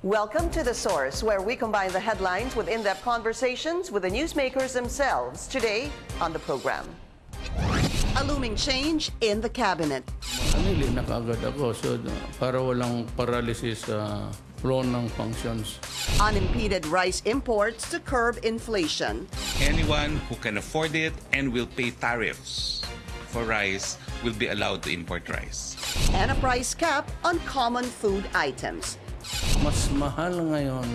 Welcome to The Source, where we combine the headlines with in-depth conversations with the newsmakers themselves. Today on the program, a looming change in the cabinet. Manili na kaagad ako so para walang paralysis sa flow ng functions. Unimpeded rice imports to curb inflation. Anyone who can afford it and will pay tariffs for rice will be allowed to import rice. And a price cap on common food items. Mas mahal ngayon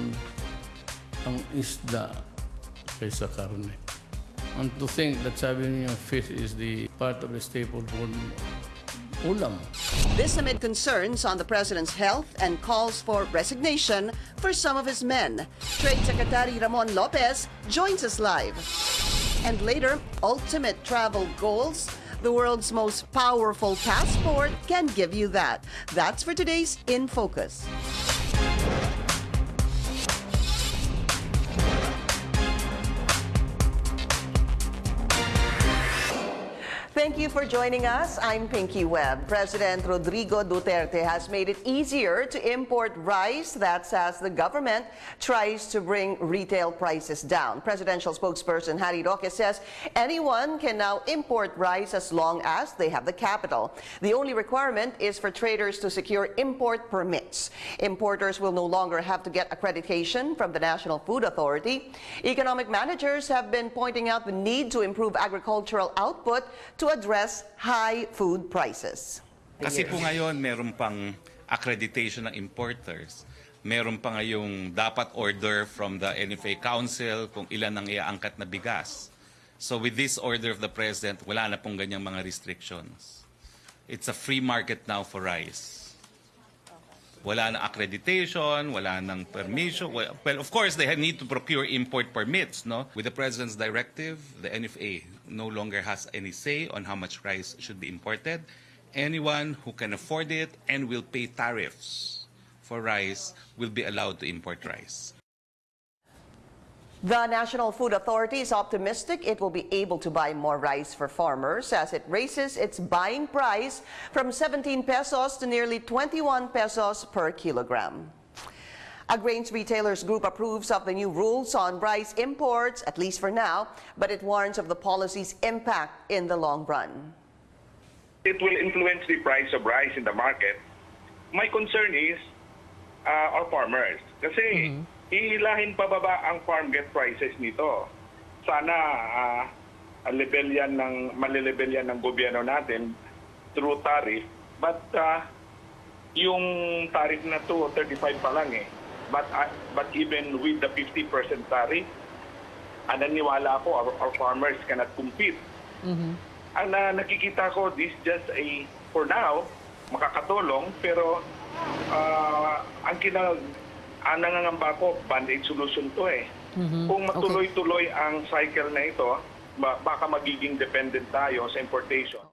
ang isda kaysa karne. And to think that sabi niyo fish is the part of the staple food ulam. This amid concerns on the president's health and calls for resignation for some of his men. Trade Secretary Ramon Lopez joins us live. And later, ultimate travel goals. The world's most powerful passport can give you that. That's for today's In Focus. Thank you for joining us. I'm Pinky Webb. President Rodrigo Duterte has made it easier to import rice. That's as the government tries to bring retail prices down. Presidential spokesperson Harry Roque says anyone can now import rice as long as they have the capital. The only requirement is for traders to secure import permits. Importers will no longer have to get accreditation from the National Food Authority. Economic managers have been pointing out the need to improve agricultural output to address high food prices. Kasi po ngayon, meron pang accreditation ng importers. Meron pa ngayong dapat order from the NFA Council kung ilan ang iaangkat na bigas. So with this order of the President, wala na pong ganyang mga restrictions. It's a free market now for rice. Wala na accreditation, wala nang permission. Well, of course, they need to procure import permits, no? With the President's directive, the NFA no longer has any say on how much rice should be imported. Anyone who can afford it and will pay tariffs for rice will be allowed to import rice. The National Food Authority is optimistic it will be able to buy more rice for farmers as it raises its buying price from 17 pesos to nearly 21 pesos per kilogram. A grains retailers group approves of the new rules on rice imports, at least for now, but it warns of the policy's impact in the long run. It will influence the price of rice in the market. My concern is our farmers. Kasi hihilahin pababa ang farm gate prices nito. Sana malilebel yan ng gobyerno natin through tariff. But yung tariff na to, 35 pa lang eh. But even with the 50% tariff, ananiwala ako, our farmers cannot compete. Ang nakikita ko, this just for now, makakatulong, pero ang nangangamba ko, band-aid solution to eh. Kung matuloy-tuloy ang cycle na ito, baka magiging dependent tayo sa importation.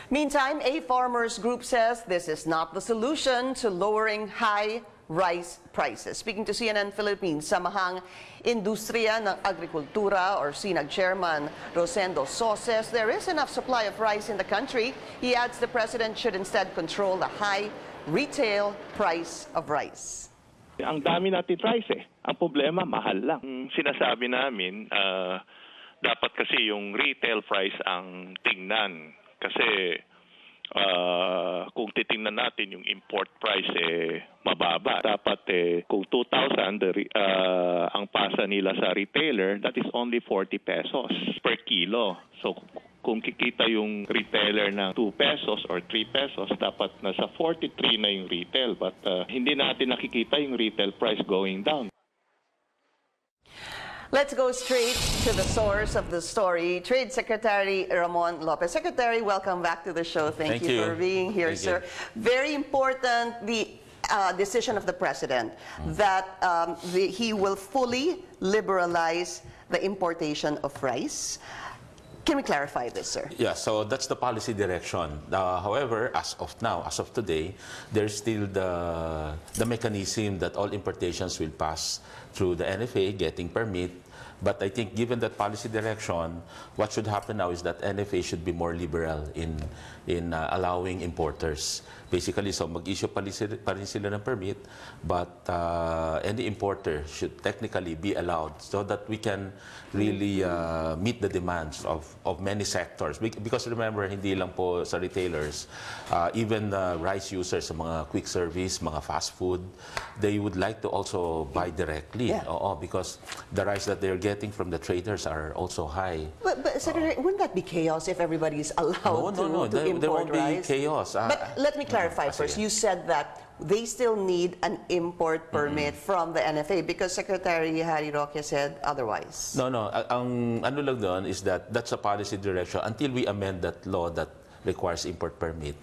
Meantime, a farmers group says this is not the solution to lowering high rice prices. Speaking to CNN Philippines, Samahang Industriya ng Agrikultura or SINAG Chairman Rosendo So says there is enough supply of rice in the country. He adds the president should instead control the high retail price of rice. Ang dami natin rice eh. Ang problema, mahal lang. Sinasabi namin, dapat kasi yung retail price ang tingnan. Kasi kung titingnan natin yung import price mababa. Dapat kung 2,000 ang pasa nila sa retailer, that is only 40 pesos per kilo. So kung kikita yung retailer ng 2 pesos or 3 pesos, dapat nasa 43 na yung retail. But hindi natin nakikita yung retail price going down. Let's go straight to the source of the story. Trade Secretary Ramon Lopez. Secretary, welcome back to the show. Thank you for being here, sir. Very important, the decision of the President that he will fully liberalize the importation of rice. Can we clarify this, sir? Yeah, so that's the policy direction. However, as of now, as of today, there's still the mechanism that all importations will pass through the NFA, getting permit, But I think given that policy direction, what should happen now is that NFA should be more liberal in allowing importers. Basically, so mag-issue pa rin sila ng permit, but any importer should technically be allowed so that we can really meet the demands of many sectors. Because remember, hindi lang po sa retailers, even rice users sa mga quick service, mga fast food, they would like to also buy directly. Yeah. Because the rice that they're getting from the traders are also high. But Secretary, wouldn't that be chaos if everybody is allowed to There import won't be rice? chaos. But let me clarify first. sige. You said that they still need an import permit from the NFA because Secretary Harry Roque said otherwise. No. Ang ano lang doon is that that's a policy direction until we amend that law that requires import permit.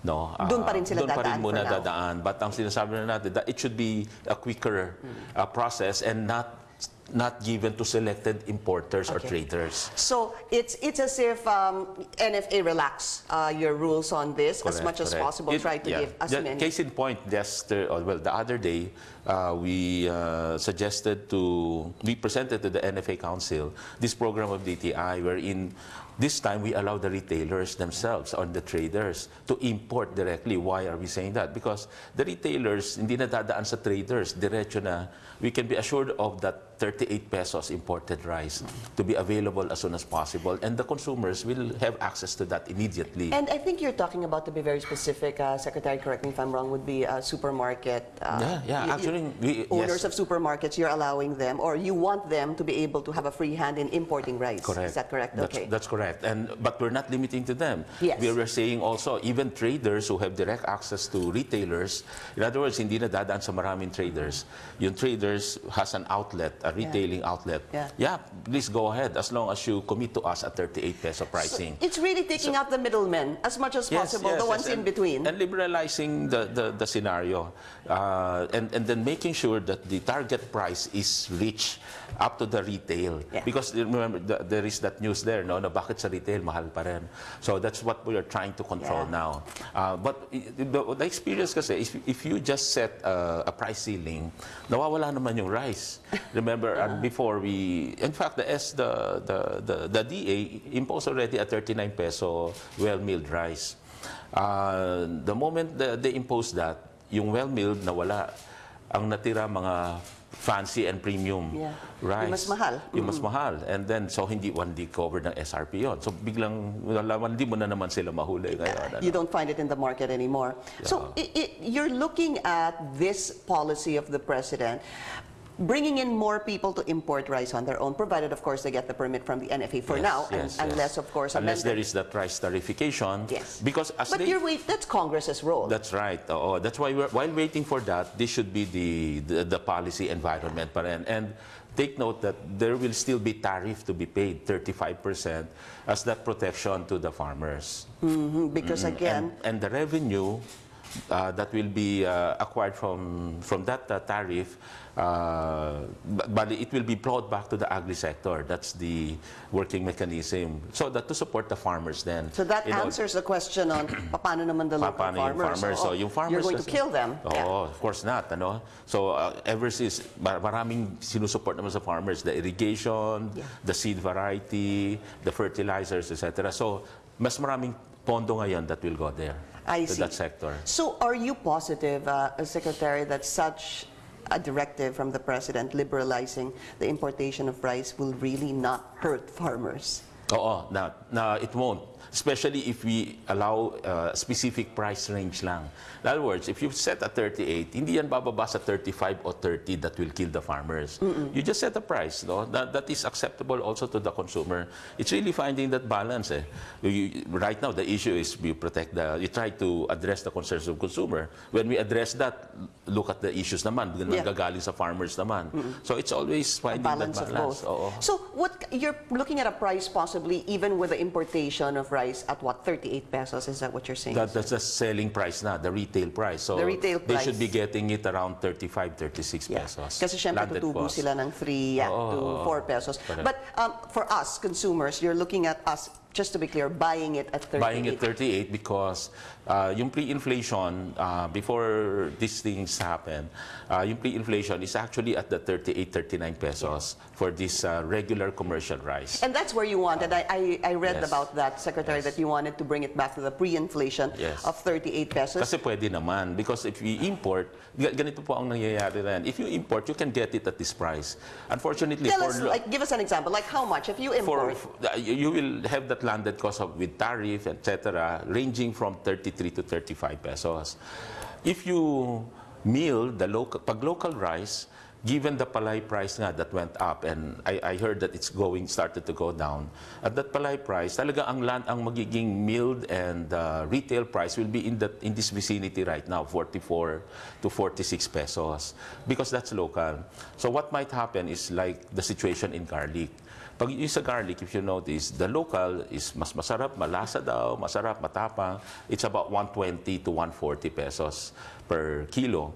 No, Doon pa rin sila doon pa rin dadaan muna for now. dadaan. But ang sinasabi na natin, that it should be a quicker process and not given to selected importers or Okay. traders. So it's as if NFA relax your rules on this as much as possible. Try to give as many. Case in point, the other day, we presented to the NFA Council this program of DTI wherein this time we allow the retailers themselves or the traders to import directly. Why are we saying that? Because the retailers, hindi na dadaan sa traders, diretso na, we can be assured of that 38 pesos imported rice to be available as soon as possible, and the consumers will have access to that immediately. And I think you're talking about, to be very specific, Secretary, correct me if I'm wrong, would be supermarket. Actually, owners yes. of supermarkets, you're allowing them, or you want them to be able to have a free hand in importing rice. Correct. Is that correct? Okay. That's correct. But we're not limiting to them. Yes. We were saying also, even traders who have direct access to retailers, in other words, hindi na dadaan sa maraming traders. Yung traders has an outlet, a retailing outlet. Yeah. Please go ahead as long as you commit to us at 38 peso pricing. It's really taking out the middlemen as much as possible, the ones in between. And liberalizing the scenario. And then making sure that the target price is reached up to the retail. Yeah. Because remember, there is that news there, no, na bakit sa retail mahal pa rin. So that's what we are trying to control now. But the experience kasi, if you just set a price ceiling, nawawala naman yung rice. Remember, before in fact, the DA imposed already a 39 peso well-milled rice. The moment they imposed that, yung well-milled nawala, ang natira mga fancy and premium rice. Yung mas mahal. Yung mas mahal. And then, so hindi covered ng SRP yun. So biglang, hindi mo na naman sila mahuli ngayon. You don't find it in the market anymore. So you're looking at this policy of the president, bringing in more people to import rice on their own, provided, of course, they get the permit from the NFA for now, unless, of course, unless there is that rice tariffication. Yes. Because as but that's Congress's role. That's right. That's why while waiting for that, this should be the policy environment pa rin. And take note that there will still be tariff to be paid, 35%, as that protection to the farmers. Because again, and the revenue that will be acquired from that tariff, but it will be brought back to the agri sector. That's the working mechanism. So that to support the farmers then. So that answers the question on paano naman the local farmers. So yung farmers, you're going to kill them. Of course not. Ano? So ever since, maraming sinusuport naman sa farmers, the irrigation, the seed variety, the fertilizers, etc. So mas maraming pondo ngayon that will go there. To that sector. So are you positive, Secretary, that such a directive from the President liberalizing the importation of rice will really not hurt farmers? It won't. Especially if we allow specific price range lang. In other words, if you set a 38, hindi yan bababa sa 35 or 30 that will kill the farmers. You just set a price, no? That is acceptable also to the consumer. It's really finding that balance. Right now, the issue is you try to address the concerns of consumer. When we address that, look at the issues naman, nanggagaling sa farmers naman. So it's always finding that balance. Of both. So you're looking at a price possibly even with the importation of rice at what, 38 pesos? Is that what you're saying? That's the selling price na, the retail price. So the retail they price. should be getting it around 35, 36 pesos. Kasi syempre tutubo sila ng 3 to 4 pesos. Correct. But for us, consumers, you're looking at us just to be clear, buying it at 38. Buying at 38 because yung pre-inflation, before these things happen, yung pre-inflation is actually at the 38, 39 pesos for this regular commercial rice. And that's where you wanted. I read Yes. about that, Secretary, Yes. that you wanted to bring it back to the pre-inflation Yes. of 38 pesos. Kasi pwede naman. Because if we import, ganito po ang nangyayari rin. If you import, you can get it at this price. Unfortunately, Tell for us, like, give us an example. Like how much if you import? you will have that landed cost of with tariff, etc., ranging from 33 to 35 pesos. If you mill the local rice, given the palay price nga that went up, and I heard that it's started to go down, at that palay price, talaga ang magiging milled and retail price will be in this vicinity right now, 44 to 46 pesos, because that's local. So what might happen is like the situation in garlic. Pag yung sa garlic, if you notice, the local is mas masarap, malasa daw, masarap, matapang. It's about 120 to 140 pesos per kilo.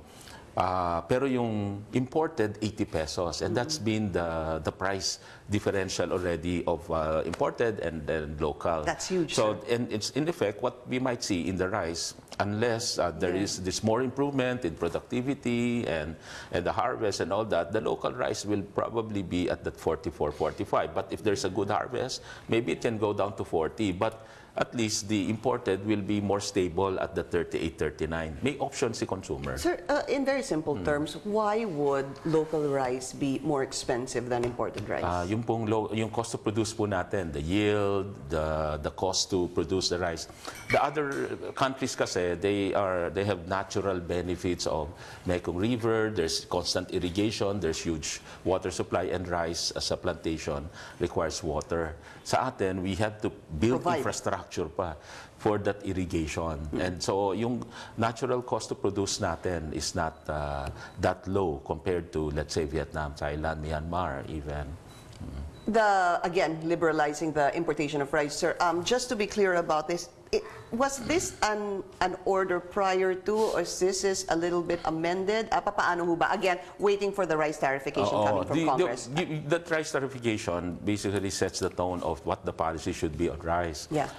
Pero yung imported, 80 pesos. And that's been the price differential already of imported and then local. That's huge, So, sir. and it's in effect what we might see in the rice, unless there is this more improvement in productivity and the harvest and all that, the local rice will probably be at that 44, 45. But if there's a good harvest, maybe it can go down to 40. But at least the imported will be more stable at the 38, 39. May option si consumer. Sir, in very simple terms, why would local rice be more expensive than imported rice? Yung cost to produce po natin, the yield, the cost to produce the rice. The other countries kasi, they have natural benefits of Mekong River, there's constant irrigation, there's huge water supply, and rice as a plantation requires water. Sa atin, we have to build Provide. infrastructure pa for that irrigation. And so yung natural cost to produce natin is not that low compared to, let's say, Vietnam, Thailand, Myanmar even. Again, liberalizing the importation of rice, sir. Just to be clear about this, was this an order prior to, or this is a little bit amended? Papaano ho ba? Again, waiting for the rice tarification coming from Congress. The rice tarification basically sets the tone of what the policy should be on rice. Yeah.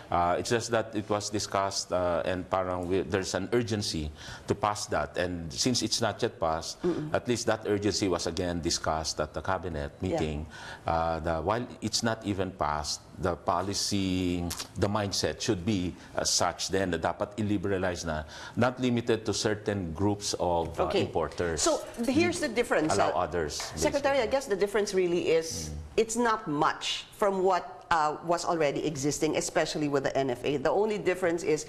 It's just that it was discussed and there's an urgency to pass that. And since it's not yet passed, at least that urgency was again discussed at the cabinet meeting. While it's not even passed, the policy, the mindset should be as such then na dapat i-liberalize na, not limited to certain groups of importers. So here's the difference. Allow others. Secretary, I guess the difference really is it's not much from what was already existing, especially with the NFA. The only difference is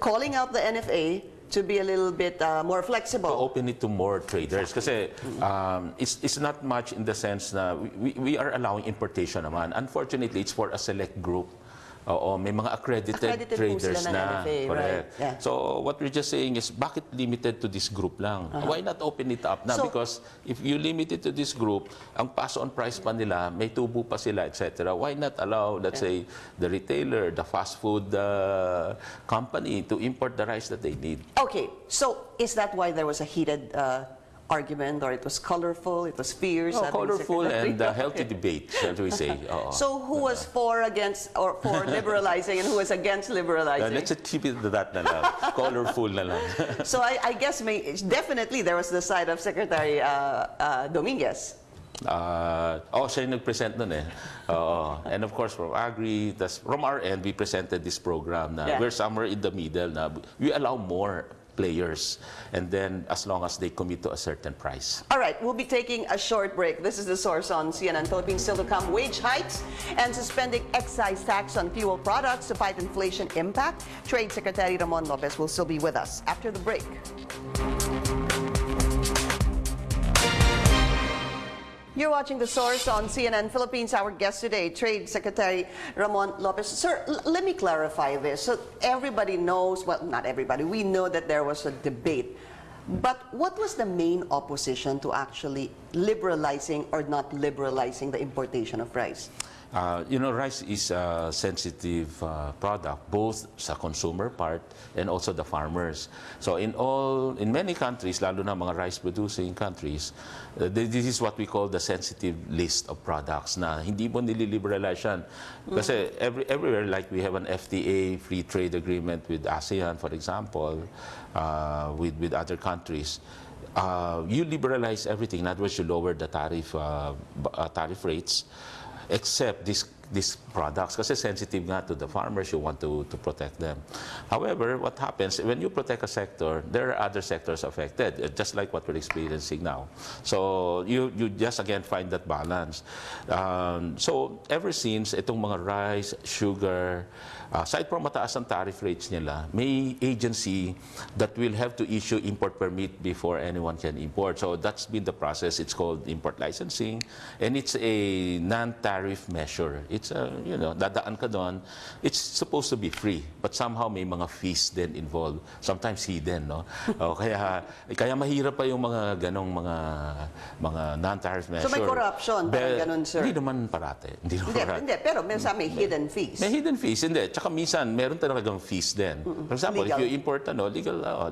calling out the NFA to be a little bit more flexible. To open it to more traders. Kasi it's not much in the sense na we are allowing importation naman. Unfortunately, it's for a select group. Oo, may mga accredited po traders sila ng na. NFA, Correct. right? Yeah. So what we're just saying is, bakit limited to this group lang? Why not open it up na? So- Because if you limit it to this group, ang pass-on price pa nila, may tubo pa sila, etc. Why not allow, let's say, the retailer, the fast food company to import the rice that they need? Okay, so is that why there was a heated argument, or it was colorful, it was fierce? I mean, Colorful Secretary? and healthy debate, shall we say. Oo. So who was for, against, or for liberalizing, and who was against liberalizing? Let's keep it to that na lang. Colorful na lang. So I guess definitely there was the side of Secretary Dominguez. Siya yung nag-present nun eh. And of course, from Agri, from our end, we presented this program na we're somewhere in the middle na we allow more players, and then as long as they commit to a certain price. All right, we'll be taking a short break. This is The Source on CNN Philippines. Still to come, wage hikes and suspending excise tax on fuel products to fight inflation impact. Trade Secretary Ramon Lopez will still be with us after the break. You're watching The Source on CNN Philippines. Our guest today, Trade Secretary Ramon Lopez. Sir, let me clarify this. So everybody knows, well, not everybody, we know that there was a debate. But what was the main opposition to actually liberalizing or not liberalizing the importation of rice? Rice is a sensitive product, both sa consumer part and also the farmers. So in many countries, lalo na mga rice-producing countries, this is what we call the sensitive list of products na hindi mo nililiberalize yan. Kasi everywhere, like we have an FTA, free trade agreement with ASEAN, for example, with other countries. You liberalize everything. In other words, you lower the tariff rates, except these products, kasi sensitive nga to the farmers, you want to protect them. However, what happens, when you protect a sector, there are other sectors affected, just like what we're experiencing now. So, you just again find that balance. So, ever since, itong mga rice, sugar, aside from mataas ang tariff rates nila, may agency that will have to issue import permit before anyone can import. So, that's been the process. It's called import licensing, and it's a non-tariff measure. It's dadaan ka doon. It's supposed to be free, but somehow may mga fees din involved. Sometimes hidden, no? Kaya mahirap pa yung mga ganong mga non-tariff measure. So may corruption, parang ganun, sir? Hindi naman parate. Hindi, pero minsan may hidden fees. May hidden fees, hindi. Tsaka minsan, meron talagang fees din. For example, Legal. if you import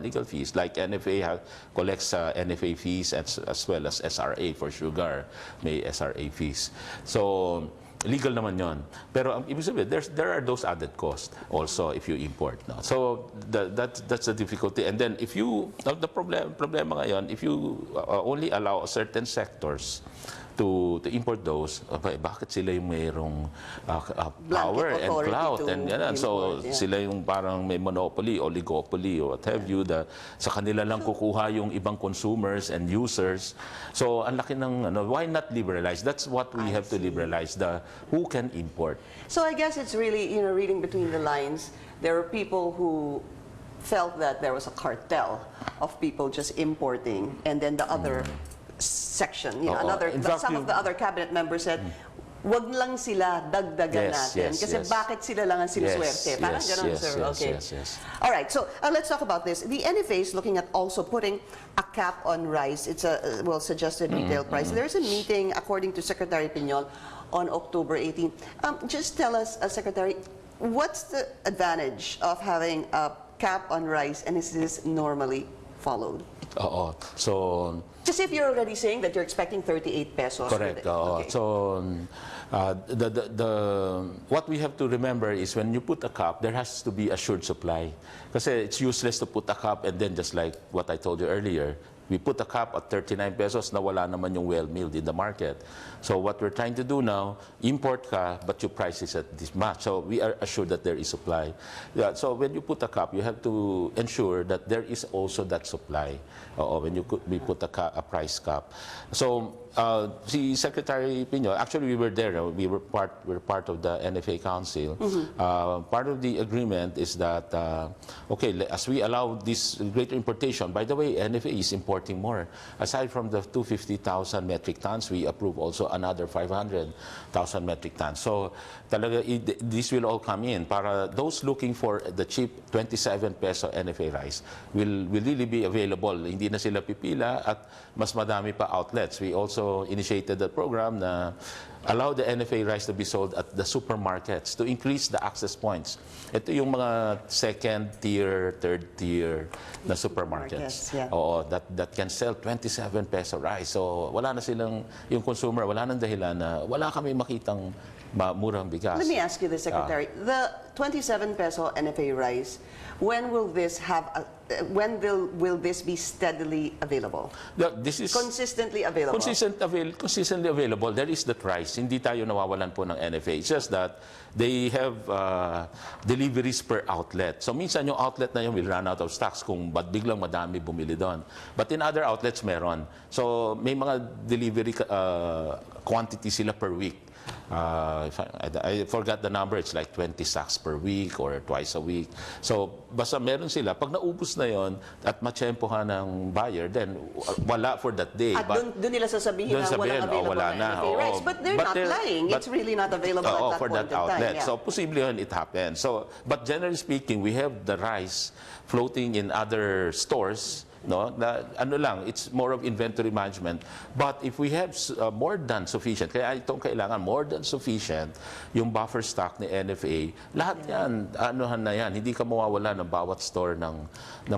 legal fees, like NFA collects NFA fees as well as SRA for sugar, may SRA fees. So, legal naman yon. Pero ang ibig sabihin, there are those added costs also if you import. No? So that's the difficulty. And then if you, the problema ngayon, if you only allow certain sectors to import those, bakit sila yung mayroong power and clout and yan. So sila yung parang may monopoly, oligopoly or what have you, sa kanila lang kukuha yung ibang consumers and users. So ang laki ng why not liberalize? That's what we have to liberalize, the who can import. So I guess it's really, reading between the lines, there are people who felt that there was a cartel of people just importing, and then the other section, some of the other cabinet members said, wag lang sila dagdagan natin. Kasi bakit sila lang ang sinuswerte? Parang ganun, sir. Okay. Yes. All right, so let's talk about this. The NFA is looking at also putting a cap on rice. It's a suggested retail price. There's a meeting, according to Secretary Piñol, on October 18. Just tell us, Secretary, what's the advantage of having a cap on rice, and is this normally followed? So, just if you're already saying that you're expecting 38 pesos. correct. Okay. So, what we have to remember is when you put a cap, there has to be assured supply. Kasi it's useless to put a cap and then just like what I told you earlier, we put a cap at 39 pesos na wala naman yung well-milled in the market. So what we're trying to do now, import ka, but your price is at this much. So we are assured that there is supply. Yeah, so when you put a cap, you have to ensure that there is also that supply. When we put a price cap. So si Secretary Piñol, actually we were there. We're part of the NFA Council. Part of the agreement is that as we allow this greater importation. By the way, NFA is importing more. Aside from the 250,000 metric tons, we approve also another 500,000 metric tons. So talaga this will all come in. Para those looking for the cheap 27 peso NFA rice will really be available. Hindi na sila pipila at mas madami pa outlets. We also initiated the program na allow the NFA rice to be sold at the supermarkets to increase the access points. Ito yung mga second tier, third tier na supermarkets. That can sell 27 peso rice. So wala na silang, yung consumer, wala nang dahilan na wala kami makitang murang bigas. Let me ask you this, Secretary. The 27 peso NFA rice, when will this will this be steadily available? This is consistently available. Consistently available. There is the price. Hindi tayo nawawalan po ng NFA. It's just that they have deliveries per outlet. So minsan yung outlet na yun will run out of stocks kung biglang madami bumili doon. But in other outlets meron. So may mga delivery quantity sila per week. I forgot the number, it's like 20 sacks per week or twice a week. So, basta meron sila. Pag naubos na yon at matsyempohan ng buyer, then wala for that day. At doon nila sasabihin na walang available wala na NFA rice. But they're not lying. It's really not available at that for point that outlet. Time. So, posible yun, it happens. So, but generally speaking, we have the rice floating in other stores no? Na, ano lang, it's more of inventory management. But if we have more than sufficient, kaya itong kailangan more than sufficient, yung buffer stock ni NFA, lahat yan, anuhan na yan. Hindi ka mawawala ng bawat store ng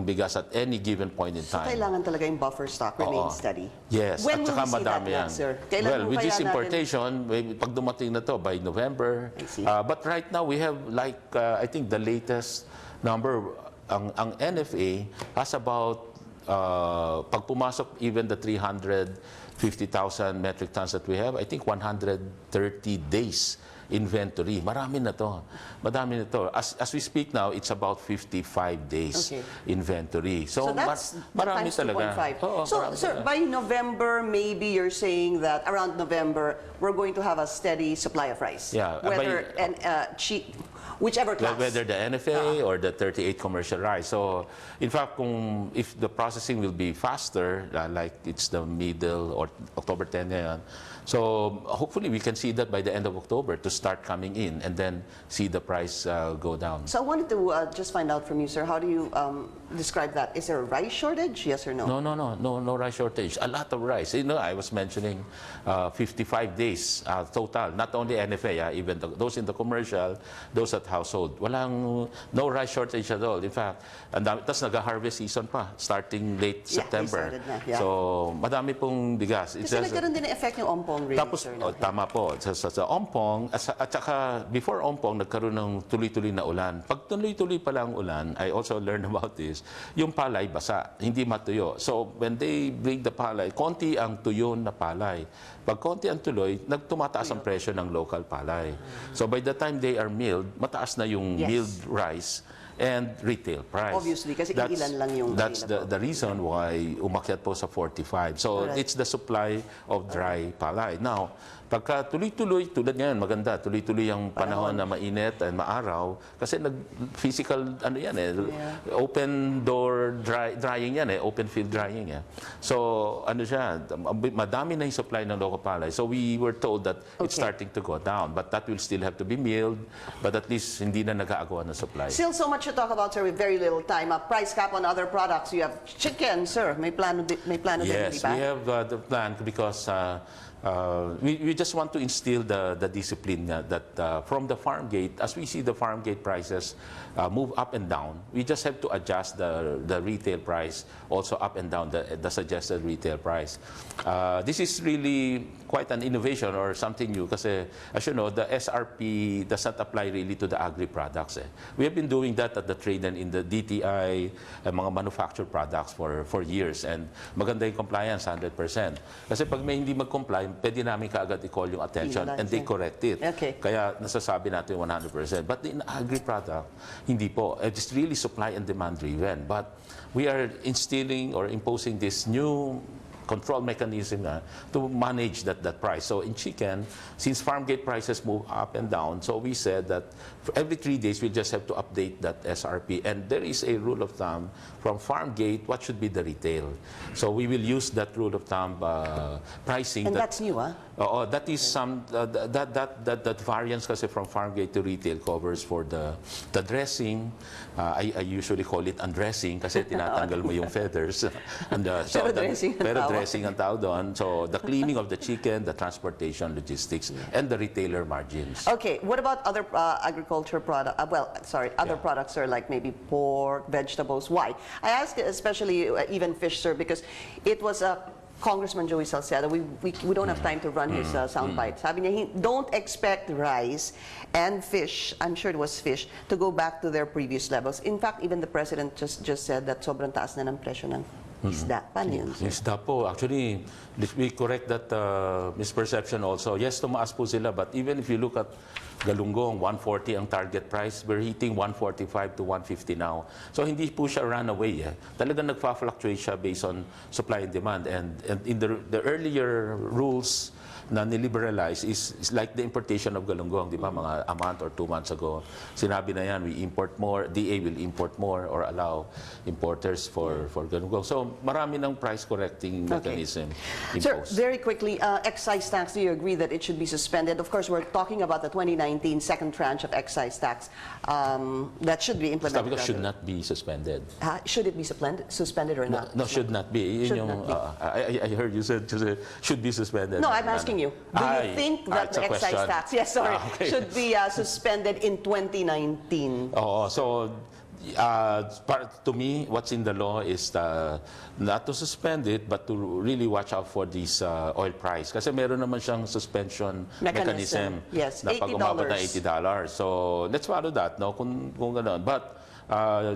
bigas at any given point in So time. kailangan talaga yung buffer stock remain steady. Yes, When at will saka we see that madami yan. next, sir? Kailan Well, mo with kaya this natin- importation, pag dumating na to by November. I see. But right now, we have like, I think the latest number, ang NFA has about, pag pumasok even the 350,000 metric tons that we have, I think 130 days inventory. Marami na to. Madami na to. As we speak now, it's about 55 days Okay. inventory. So that's marami times talaga. 2.5. Oo, So, marami sir, talaga. by November, maybe you're saying that around November, we're going to have a steady supply of rice. Yeah, Whether and cheap, whichever class. Whether the NFA or the 38 commercial rice. So, in fact, if the processing will be faster, like it's the middle or October 10 ngayon, so hopefully we can see that by the end of October to start coming in and then see the price go down. So I wanted to just find out from you, sir, how do you describe that? Is there a rice shortage? Yes or no? No rice shortage. A lot of rice. You know, I was mentioning 55 days total. Not only NFA, even those in the commercial, those at household. No rice shortage at all. In fact, tapos nag-harvest season pa, starting late Yeah, September. they started na, yeah. So, madami pong bigas. Kasi nagkaroon din ng effect yung ompong rin, Tapos, sir. tama po, sa Ompong, at saka before Ompong, nagkaroon ng tuloy-tuloy na ulan. Pag tuloy-tuloy pala ang ulan, I also learned about this, yung palay basa, hindi matuyo. So, when they bring the palay, konti ang tuyo na palay. Pag konti ang tuloy, tumataas ang presyo ng local palay. So, by the time they are milled, mataas na yung Yes. milled rice and retail price. Obviously, kasi ilan lang yung That's available. the reason why umakyat po sa 45. So, Alright. it's the supply of dry palay. Now, pagka tuloy-tuloy, tulad ngayon, maganda, tuloy-tuloy ang panahon na mainit and maaraw, kasi physical, open door drying yan open field drying yan. So, madami na yung supply ng local palay. So, we were told that it's Okay. starting to go down, but that will still have to be milled, but at least hindi na nag-aagawa ng supply. Still so much to talk about, sir, with very little time. A price cap on other products. You have chicken, sir. May plano din, Yes, di ba? we have the plan because we just want to instill the discipline that from the farm gate, as we see the farm gate prices move up and down, we just have to adjust the retail price also up and down, the suggested retail price. This is really quite an innovation or something new kasi, as you know, the SRP does not apply really to the agri-products. We have been doing that at the trade and in the DTI, mga manufactured products for years, and maganda yung compliance, 100%. Kasi pag may hindi mag-comply, pwede namin kaagad i-call yung attention and they correct it. Okay. Kaya nasasabi natin 100%. But in agri-product, hindi po. It's really supply and demand driven. But we are instilling or imposing this new control mechanism to manage that price. So in chicken, since farm gate prices move up and down, so we said that for every 3 days we just have to update that SRP. And there is a rule of thumb from farm gate, what should be the retail. So we will use that rule of thumb pricing. And that's new, Oo, that is some that variance kasi from farm gate to retail covers for the dressing. I usually call it undressing kasi tinatanggal mo yung feathers. And, Pero dressing ang tawag. dressing ang tawag doon. So the cleaning of the chicken, the transportation, logistics, and the retailer margins. Okay, what about other agriculture product? Other products, sir, like maybe pork, vegetables. Why? I ask especially even fish, sir, because it was Congressman Joey Salcedo. We don't have time to run his soundbite. Sabi niya, don't expect rice and fish, I'm sure it was fish, to go back to their previous levels. In fact, even the president just said that sobrang taas na ng presyo ng isda. Paano yun, sir? Isda po. Actually, we correct that misperception also. Yes, tumaas po sila, but even if you look at galunggong, 140 ang target price, we're hitting 145 to 150 now. So hindi po siya runaway. Talagang nagfa-fluctuate siya based on supply and demand. And in the earlier rules na niliberalize is like the importation of galunggong, di ba? Mga a month or 2 months ago, sinabi na yan, we import more, DA will import more or allow importers for galunggong. So marami ng price correcting mechanism Sir, imposed. very quickly, excise tax, do you agree that it should be suspended? Of course, we're talking about the 29 2019 second tranche of excise tax that should be implemented. Sabi ko, should not be suspended. Should it be suspended or not? No, should not be. Yun Should yung, not be. I heard you said should be suspended. No, I'm asking you. Do you think that it's a the excise question. tax, yes, sorry, Okay. should be suspended in 2019? Oo, so to me, what's in the law is not to suspend it, but to really watch out for this oil price. Kasi meron naman siyang suspension mechanism Yes, na pag umabot na $80. $80. So let's follow that, no? Kung gano'n. But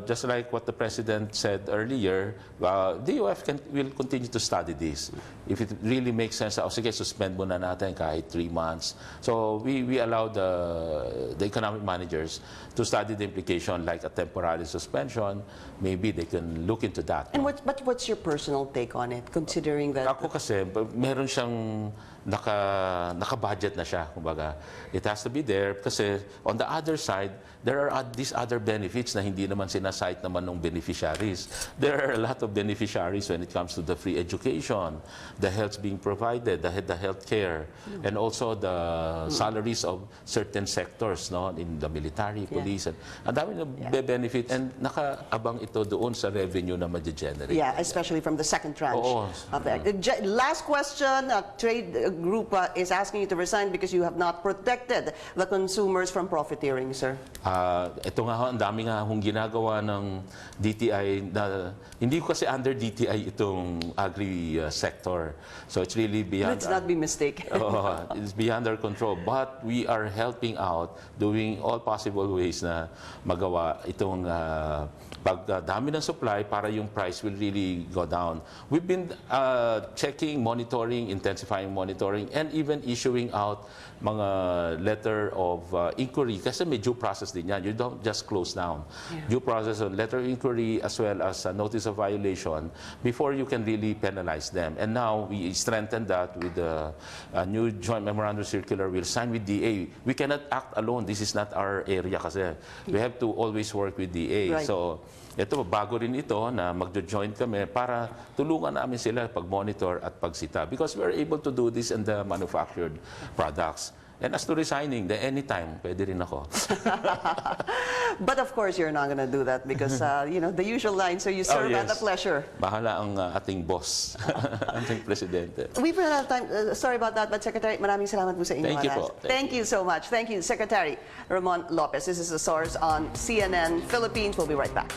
just like what the President said earlier, the UF will continue to study this. If it really makes sense, sige, suspend muna natin kahit 3 months. So we allow the economic managers to study the implication, like a temporary suspension. Maybe they can look into that. And what's your personal take on it, considering that? Ako kasi, meron siyang naka-budget na siya, kumbaga. It has to be there kasi on the other side, there are these other benefits na hindi naman sinasite naman ng beneficiaries. There are a lot of beneficiaries when it comes to the free education, the health being provided, the health care, and also the salaries of certain sectors, no, in the military, police. Ang dami na benefit and nakaabang ito doon sa revenue na ma-generate. Yeah, especially from the second tranche Oo. of the last question, trade group is asking you to resign because you have not protected the consumers from profiteering, sir. Ito nga ho, ang dami nga hong ginagawa ng DTI na hindi ko kasi under DTI itong agri sector. So it's really beyond. Let's not be mistaken. It's beyond our control. But we are helping out, doing all possible ways na magawa itong pagdami ng supply para yung price will really go down. We've been checking, monitoring, intensifying monitoring, and even issuing out mga letter of inquiry kasi may due process din yan. You don't just close down. Due process of letter of inquiry as well as a notice of violation before you can really penalize them. And now we strengthen that with the new joint memorandum circular we'll sign with DA. We cannot act alone. This is not our area kasi. We have to always work with DA. Right. So ito, bago rin ito na magjo-join kami para tulungan namin sila pag-monitor at pagsita because we're able to do this in the manufactured products. And as to resigning, anytime, pwede rin ako. But of course, you're not going to do that because, you know, the usual line, so you serve at the pleasure. Bahala ang ating boss, ating presidente. We've run out of time. Sorry about that, but Secretary, maraming salamat po sa inyong Thank you oras. po. Thank you so much. Thank you, Secretary Ramon Lopez. This is The Source on CNN Philippines. We'll be right back.